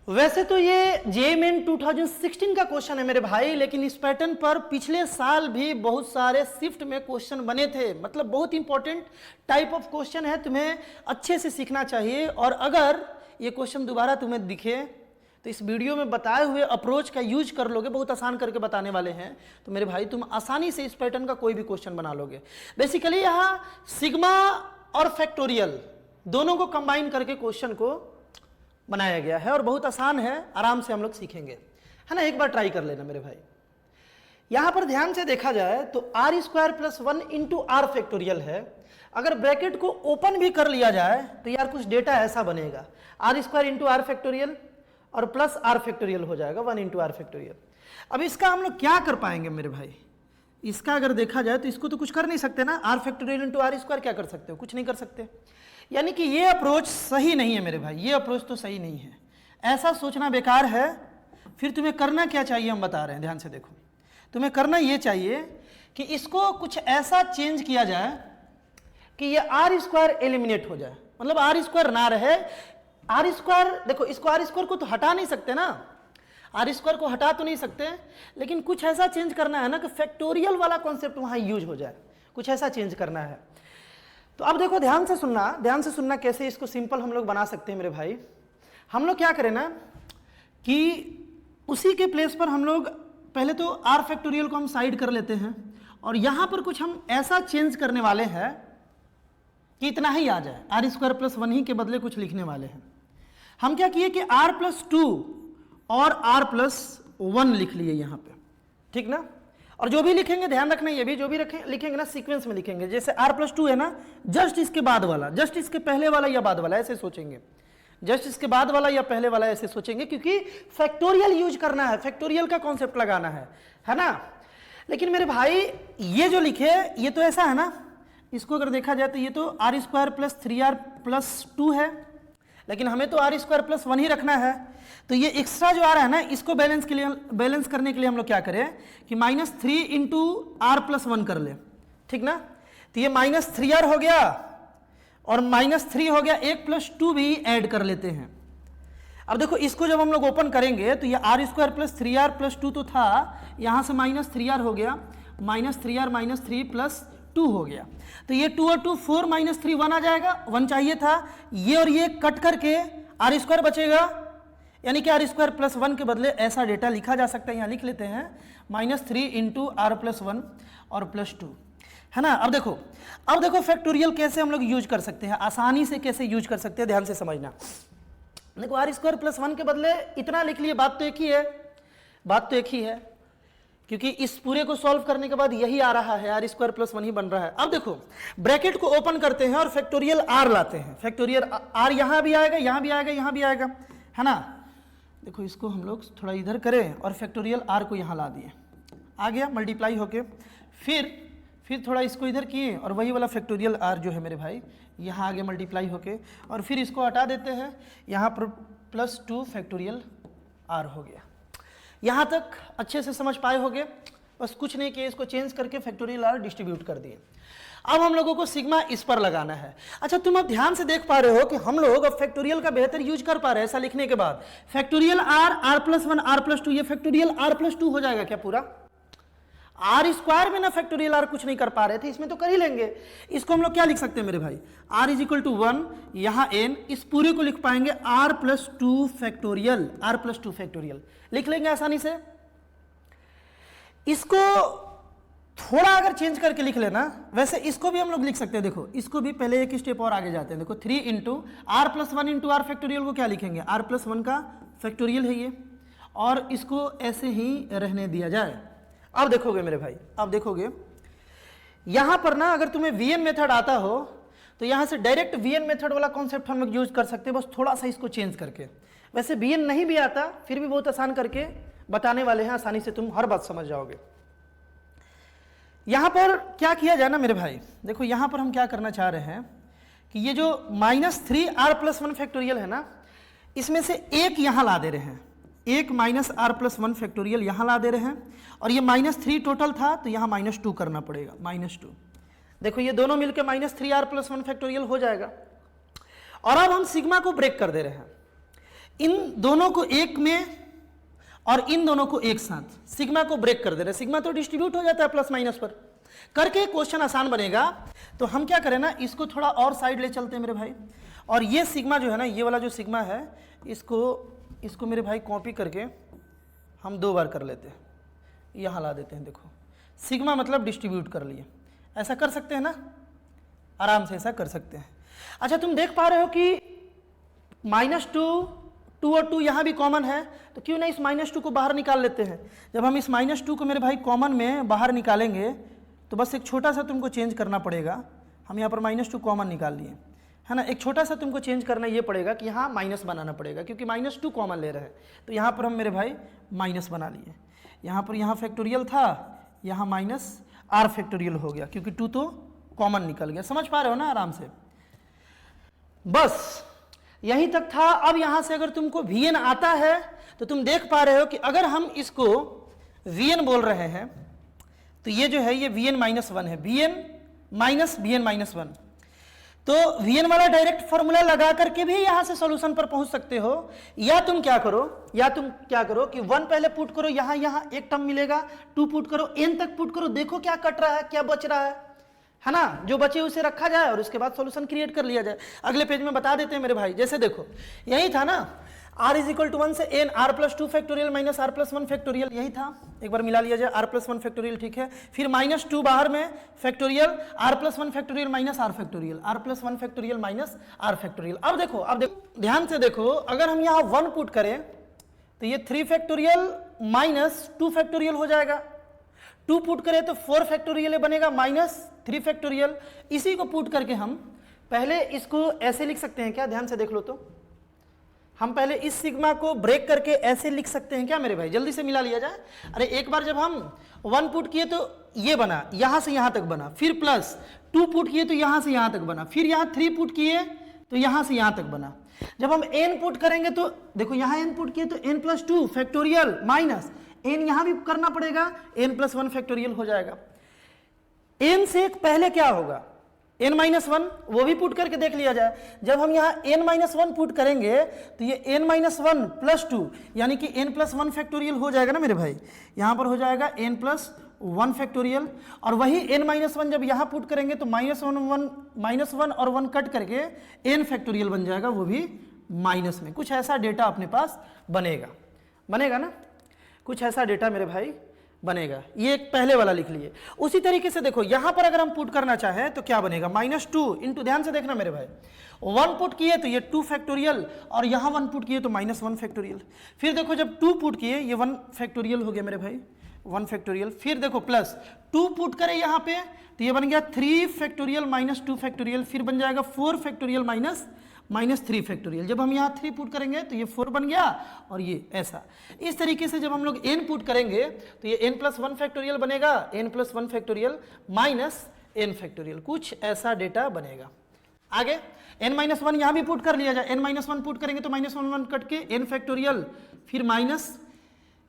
वैसे तो ये जेईई 2016 का क्वेश्चन है मेरे भाई, लेकिन इस पैटर्न पर पिछले साल भी बहुत सारे शिफ्ट में क्वेश्चन बने थे। मतलब बहुत इंपॉर्टेंट टाइप ऑफ क्वेश्चन है, तुम्हें अच्छे से सीखना चाहिए। और अगर ये क्वेश्चन दोबारा तुम्हें दिखे तो इस वीडियो में बताए हुए अप्रोच का यूज कर लोगे, बहुत आसान करके बताने वाले हैं, तो मेरे भाई तुम आसानी से इस पैटर्न का कोई भी क्वेश्चन बना लोगे। बेसिकली यहाँ सिग्मा और फैक्टोरियल दोनों को कंबाइन करके क्वेश्चन को बनाया गया है और बहुत आसान है, आराम से हम लोग सीखेंगे, है ना। एक बार ट्राई कर लेना मेरे भाई। यहां पर ध्यान से देखा जाए तो r square plus 1 into r factorial है। अगर ब्रैकेट को ओपन भी कर लिया जाए तो यार कुछ डेटा ऐसा बनेगा, r square into r factorial और प्लस आर फैक्टोरियल हो जाएगा 1 इंटू आर फैक्टोरियल। अब इसका हम लोग क्या कर पाएंगे मेरे भाई, इसका अगर देखा जाए तो इसको तो कुछ कर नहीं सकते ना, r factorial into r square क्या कर सकते हो, कुछ नहीं कर सकते। यानी कि ये अप्रोच सही नहीं है मेरे भाई, ये अप्रोच तो सही नहीं है, ऐसा सोचना बेकार है। फिर तुम्हें करना क्या चाहिए हम बता रहे हैं, ध्यान से देखो। तुम्हें करना ये चाहिए कि इसको कुछ ऐसा चेंज किया जाए कि ये आर स्क्वायर एलिमिनेट हो जाए, मतलब आर स्क्वायर ना रहे। आर स्क्वायर देखो, इसको आर स्क्वायर को तो हटा नहीं सकते ना, आर स्क्वायर को हटा तो नहीं सकते, लेकिन कुछ ऐसा चेंज करना है ना कि फैक्टोरियल वाला कॉन्सेप्ट वहां यूज हो जाए, कुछ ऐसा चेंज करना है। तो अब देखो ध्यान से सुनना कैसे इसको सिंपल हम लोग बना सकते हैं मेरे भाई। हम लोग क्या करें ना कि उसी के प्लेस पर हम लोग पहले तो आर फैक्टोरियल को हम साइड कर लेते हैं और यहां पर कुछ हम ऐसा चेंज करने वाले हैं कि इतना ही आ जाए, आर स्क्वायर प्लस 1 ही के बदले कुछ लिखने वाले हैं। हम क्या किए कि आर प्लस 2 और आर प्लस 1 लिख लिए यहां पे, ठीक ना। और जो भी लिखेंगे ध्यान रखना, ये भी जो भी लिखेंगे ना सीक्वेंस में लिखेंगे। जैसे r प्लस 2 है ना, जस्ट इसके बाद वाला, जस्ट इसके पहले वाला या बाद वाला, ऐसे सोचेंगे। जस्ट इसके बाद वाला या पहले वाला ऐसे सोचेंगे, क्योंकि फैक्टोरियल यूज करना है, फैक्टोरियल का कॉन्सेप्ट लगाना है ना। लेकिन मेरे भाई ये जो लिखे ये तो ऐसा है ना, इसको अगर देखा जाए तो ये तो r square plus 3r plus 2 है, लेकिन हमें तो आर स्क्वायर प्लस 1 ही रखना है। तो ये एक्स्ट्रा जो आ रहा है ना, इसको बैलेंस करने के लिए हम लोग क्या करें कि -3 इंटू आर प्लस 1 कर ले, ठीक ना। तो ये -3r हो गया और -3 हो गया, 1 प्लस 2 भी ऐड कर लेते हैं। अब देखो इसको जब हम लोग ओपन करेंगे तो ये are square plus 3r plus 2 तो था, यहां से -3r हो गया, -3r -3 प्लस 2 हो गया। तो ये 2 और 2 4 -3 1 आ जाएगा, 1 चाहिए था। ये और ये कट करके आर स्क्वायर बचेगा, यानी कि आर स्क्वायर प्लस 1 के बदले ऐसा डेटा लिखा जा सकता है, यहाँ लिख लेते हैं -3 इंटू आर प्लस 1 और प्लस 2, है ना। अब देखो फैक्टोरियल कैसे हम लोग यूज कर सकते हैं, आसानी से कैसे यूज कर सकते हैं, ध्यान से समझना। देखो आर स्क्वायर प्लस 1 के बदले इतना लिख लिए, बात तो एक ही है, क्योंकि इस पूरे को सॉल्व करने के बाद यही आ रहा है, आर स्क्वायर प्लस 1 ही बन रहा है। अब देखो ब्रैकेट को ओपन करते हैं और फैक्टोरियल आर लाते हैं, फैक्टोरियल आर यहां भी आएगा, यहां भी आएगा, यहां भी आएगा, है ना। देखो इसको हम लोग थोड़ा इधर करें और फैक्टोरियल आर को यहाँ ला दिए, आ गया मल्टीप्लाई होके। फिर थोड़ा इसको इधर किए और वही वाला फैक्टोरियल आर जो है मेरे भाई यहाँ आगे मल्टीप्लाई होके, और फिर इसको हटा देते हैं, यहाँ पर +2 फैक्टोरियल आर हो गया। यहाँ तक अच्छे से समझ पाए होगे, बस कुछ नहीं किया, इसको चेंज करके फैक्टोरियल आर डिस्ट्रीब्यूट कर दिए। अब हम लोगों को सिग्मा इस पर लगाना है। अच्छा तुम अब ध्यान से देख पा रहे हो कि हम लोग अब फैक्टोरियल का बेहतर यूज कर पा रहे हैं। ऐसा लिखने के बाद factorial r plus 1 r plus 2, ये फैक्टोरियल आर प्लस 2 हो जाएगा क्या पूरा। आर स्क्वायर में ना फैक्टोरियल आर कुछ नहीं कर पा रहे थे, इसमें तो कर ही लेंगे। इसको हम लोग क्या लिख सकते हैं मेरे भाई, आर इज इक्वल टू 1, यहाँ n, इस पूरे को लिख पाएंगे r plus 2 factorial, r plus 2 factorial लिख लेंगे आसानी से। इसको थोड़ा अगर चेंज करके लिख लेना, वैसे इसको भी हम लोग लिख सकते हैं। देखो इसको भी पहले एक स्टेप और आगे जाते हैं। देखो 3 into r plus 1 into r factorial को क्या लिखेंगे, आर प्लस 1 का फैक्टोरियल है ये, और इसको ऐसे ही रहने दिया जाए। अब देखोगे मेरे भाई, अब देखोगे यहां पर ना, अगर तुम्हें वीएन मेथड आता हो तो यहां से डायरेक्ट वीएन मेथड वाला कॉन्सेप्ट हम लोग यूज कर सकते हैं, बस थोड़ा सा इसको चेंज करके। वैसे वीएन नहीं भी आता फिर भी बहुत आसान करके बताने वाले हैं, आसानी से तुम हर बात समझ जाओगे। यहां पर क्या किया जाए ना मेरे भाई, देखो यहां पर हम क्या करना चाह रहे हैं कि ये जो -3 आर प्लस 1 फैक्टोरियल है ना, इसमें से एक यहां ला दे रहे हैं, एक -r प्लस 1 फैक्टोरियल यहां ला दे रहे हैं, और ये -3 टोटल था तो यहां -2 करना पड़ेगा, -2। देखो ये दोनों मिलकर -3r प्लस 1 फैक्टोरियल हो जाएगा। और अब हम सिग्मा को ब्रेक कर दे रहे हैं, इन दोनों को एक में और इन दोनों को एक साथ, सिग्मा को ब्रेक कर दे रहे, सिग्मा तो डिस्ट्रीब्यूट हो जाता है प्लस माइनस पर, करके क्वेश्चन आसान बनेगा। तो हम क्या करें ना, इसको थोड़ा और साइड ले चलते हैं मेरे भाई, और ये सिग्मा जो है ना, ये वाला जो सिग्मा है, इसको मेरे भाई कॉपी करके हम 2 बार कर लेते हैं, यहाँ ला देते हैं। देखो सिग्मा मतलब डिस्ट्रीब्यूट कर लिए, ऐसा कर सकते हैं ना, आराम से ऐसा कर सकते हैं। अच्छा तुम देख पा रहे हो कि -2, 2 और 2 यहाँ भी कॉमन है, तो क्यों ना इस -2 को बाहर निकाल लेते हैं। जब हम इस -2 को मेरे भाई कॉमन में बाहर निकालेंगे तो बस एक छोटा सा तुमको चेंज करना पड़ेगा। हम यहाँ पर -2 कॉमन निकाल लिए, है ना। एक छोटा सा तुमको चेंज करना ये पड़ेगा कि यहाँ माइनस बनाना पड़ेगा, क्योंकि -2 कॉमन ले रहे हैं। तो यहाँ पर हम मेरे भाई माइनस बना लिए, यहाँ फैक्टोरियल था, यहाँ -r फैक्टोरियल हो गया, क्योंकि 2 तो कॉमन निकल गया। समझ पा रहे हो ना आराम से, बस यहीं तक था। अब यहां से अगर तुमको Vn आता है तो तुम देख पा रहे हो कि अगर हम इसको Vn बोल रहे हैं तो ये जो है ये Vn-1 है, Vn-1। तो Vn वाला डायरेक्ट फॉर्मूला लगा करके भी यहां से सॉल्यूशन पर पहुंच सकते हो, या तुम क्या करो कि 1 पहले पुट करो, यहां एक टर्म मिलेगा, 2 पुट करो, n तक पुट करो, देखो क्या कट रहा है, क्या बच रहा है ना। जो बचे उसे रखा जाए और उसके बाद सॉल्यूशन क्रिएट कर लिया जाए। अगले पेज में बता देते हैं मेरे भाई। जैसे देखो यही था ना, r = 1 से n, r+2 factorial minus r+1 factorial, यही था। एक बार मिला लिया जाए, r+1 फैक्टोरियल, ठीक है। फिर -2 बाहर में factorial, r+1 factorial minus r factorial, r+1 factorial minus r factorial. अब देखो ध्यान से देखो, अगर हम यहाँ 1 पुट करें तो ये 3 फैक्टोरियल माइनस 2 फैक्टोरियल हो जाएगा। 2 पुट करें तो 4 फैक्टोरियल बनेगा माइनस 3 फैक्टोरियल। इसी को पुट करके हम पहले इसको ऐसे लिख सकते हैं क्या, ध्यान से देख लो तो, हम पहले इस सिग्मा को ब्रेक करके ऐसे लिख सकते हैं क्या मेरे भाई, जल्दी से मिला लिया जाए। अरे एक बार जब हम 1 पुट किए तो ये बना, यहां से यहां तक बना, फिर प्लस 2 पुट किए तो यहां से यहां तक बना, फिर यहां 3 पुट किए तो यहां से यहां तक बना। जब हम n पुट करेंगे तो देखो यहां n पुट किए तो n+2 फैक्टोरियल माइनस n, यहां भी करना पड़ेगा, n+1 फैक्टोरियल हो जाएगा। n से एक पहले क्या होगा, n-1, वो भी पुट करके देख लिया जाए। जब हम यहाँ n-1 पुट करेंगे तो ये n-1 + 2 यानी कि n+1 फैक्टोरियल हो जाएगा ना मेरे भाई, यहाँ पर हो जाएगा n+1 फैक्टोरियल। और वही n-1 जब यहाँ पुट करेंगे तो -1 और 1 कट करके n फैक्टोरियल बन जाएगा, वो भी माइनस में। कुछ ऐसा डेटा अपने पास बनेगा ना, कुछ ऐसा डेटा मेरे भाई बनेगा। ये एक पहले वाला लिख लिए। उसी तरीके से देखो यहाँ पर अगर हम पुट करना चाहें तो क्या बनेगा, -2 इंटू, ध्यान से देखना मेरे भाई, 1 पुट किए तो ये 2 फैक्टोरियल, और यहाँ 1 पुट किए तो -1 फैक्टोरियल। फिर देखो जब 2 पुट किए ये 1 फैक्टोरियल हो गया मेरे भाई, 1 फैक्टोरियल। फिर देखो प्लस 2 पुट करें यहाँ पे तो ये बन गया 3 फैक्टोरियल माइनस 2 फैक्टोरियल, फिर बन जाएगा 4 फैक्टोरियल माइनस 3 फैक्टोरियल। जब हम यहाँ 3 पुट करेंगे तो ये 4 बन गया, और ये ऐसा। इस तरीके से जब हम लोग n पुट करेंगे तो ये n+1 फैक्टोरियल बनेगा, n+1 factorial minus n factorial, कुछ ऐसा डेटा बनेगा। आगे n-1 यहाँ भी पुट कर लिया जाए, n-1 पुट करेंगे तो -1 कट के n फैक्टोरियल, फिर minus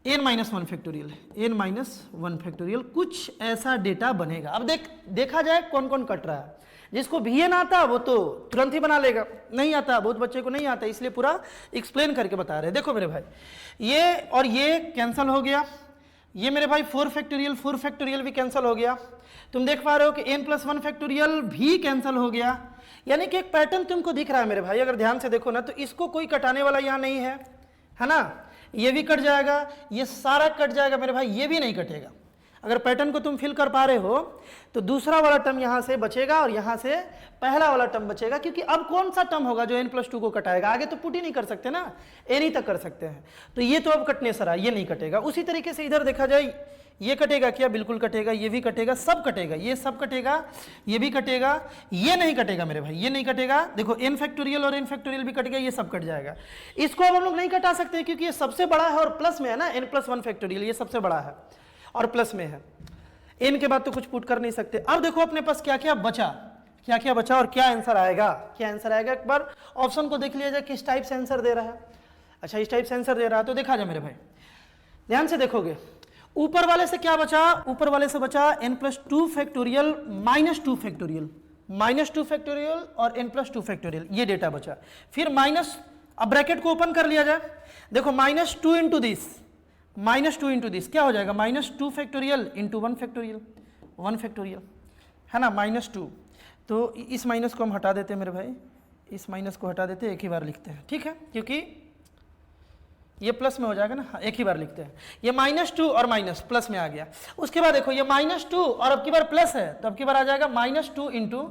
n-1 factorial, n-1 factorial, कुछ ऐसा डेटा बनेगा। अब देखा जाए कौन कौन कट रहा है। जिसको Vn आता वो तो तुरंत ही बना लेगा, नहीं आता, बहुत बच्चे को नहीं आता, इसलिए पूरा एक्सप्लेन करके बता रहे हैं। देखो मेरे भाई, ये और ये कैंसिल हो गया, ये मेरे भाई 4 फैक्टोरियल भी कैंसिल हो गया। तुम देख पा रहे हो कि n+1 फैक्टोरियल भी कैंसिल हो गया। यानी कि एक पैटर्न तुमको दिख रहा है मेरे भाई, अगर ध्यान से देखो ना तो इसको कोई कटाने वाला यहाँ नहीं है ना। ये भी कट जाएगा, ये सारा कट जाएगा मेरे भाई, ये भी नहीं कटेगा। अगर पैटर्न को तुम फिल कर पा रहे हो तो दूसरा वाला टर्म यहाँ से बचेगा और यहाँ से पहला वाला टर्म बचेगा, क्योंकि अब कौन सा टर्म होगा जो n+2 को कटाएगा। आगे तो पुट ही नहीं कर सकते ना, n ही तक कर सकते हैं, तो ये तो अब कटने सरा, ये नहीं कटेगा। उसी तरीके से इधर देखा जाए, ये कटेगा क्या, बिल्कुल कटेगा, ये भी कटेगा, सब कटेगा, ये सब कटेगा, ये भी कटेगा, ये नहीं कटेगा मेरे भाई, ये नहीं कटेगा। देखो n फैक्टोरियल और n फैक्टोरियल भी कट गया, ये सब कट जाएगा। इसको अब हम लोग नहीं कटा सकते क्योंकि ये सबसे बड़ा है और प्लस में है ना, n+1 फैक्टोरियल ये सबसे बड़ा है और प्लस में है, n के बाद तो कुछ पुट कर नहीं सकते। अब देखो अपने पास क्या क्या बचा और क्या आंसर आएगा, एक बार ऑप्शन को देख लिया जाए किस टाइप से आंसर दे रहा है। अच्छा इस टाइप से आंसर दे रहा है तो देखा जाए मेरे भाई, ध्यान से देखोगे ऊपर वाले से क्या बचा, ऊपर वाले से बचा n+2 फैक्टोरियल -2 फैक्टोरियल और n+2 फैक्टोरियल, ये डेटा बचा। फिर अब ब्रैकेट को ओपन कर लिया जाए, देखो माइनस टू इंटू दिस क्या हो जाएगा, minus two factorial into one factorial है ना, माइनस टू। तो इस माइनस को हम हटा देते हैं मेरे भाई, इस माइनस को हटा देते हैं, एक ही बार लिखते हैं, ठीक है, क्योंकि ये प्लस में हो जाएगा ना, एक ही बार लिखते हैं। ये माइनस टू और माइनस प्लस में आ गया। उसके बाद देखो ये माइनस टू और अब की बार प्लस है, तो अब की बार आ जाएगा minus two into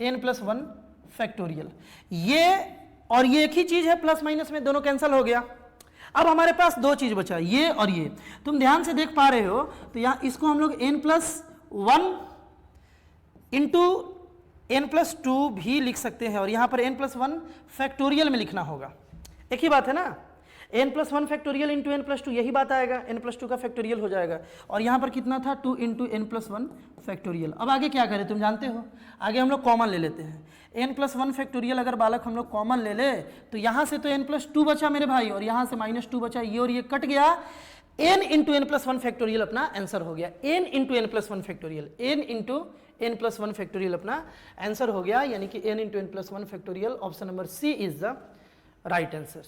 n plus one factorial. ये और ये एक ही चीज है, प्लस माइनस में दोनों कैंसिल हो गया। अब हमारे पास दो चीज बचा, ये और ये। तुम ध्यान से देख पा रहे हो, तो यहाँ इसको हम लोग n plus one into n plus two भी लिख सकते हैं, और यहाँ पर एन प्लस वन फैक्टोरियल में लिखना होगा। एक ही बात है ना, n plus one factorial into n plus two, यही बात आएगा, एन प्लस टू का फैक्टोरियल हो जाएगा। और यहाँ पर कितना था, two into n plus one factorial. अब आगे क्या करें तुम जानते हो, आगे हम लोग कॉमन ले लेते हैं। एन प्लस वन फैक्टोरियल अगर बालक हम लोग कॉमन ले ले, तो यहाँ से तो एन प्लस टू बचा मेरे भाई, और यहाँ से माइनस टू बचा, ये और ये कट गया। N into n plus one factorial अपना आंसर हो गया, n into n plus one factorial, n into n plus one factorial अपना आंसर हो गया, यानी कि n into n plus one factorial, option number C is the right answer.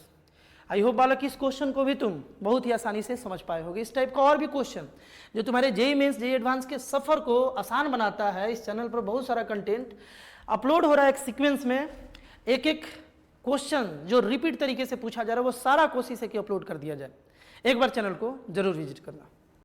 I hope बालक इस क्वेश्चन को भी तुम बहुत ही आसानी से समझ पाए होगे। इस टाइप का और भी क्वेश्चन जो तुम्हारे जेईई मेंस जेईई एडवांस के सफर को आसान बनाता है, इस चैनल पर बहुत सारा कंटेंट अपलोड हो रहा है एक सीक्वेंस में, एक एक क्वेश्चन जो रिपीट तरीके से पूछा जा रहा है वो सारा कोशिश है कि अपलोड कर दिया जाए। एक बार चैनल को जरूर विजिट करना।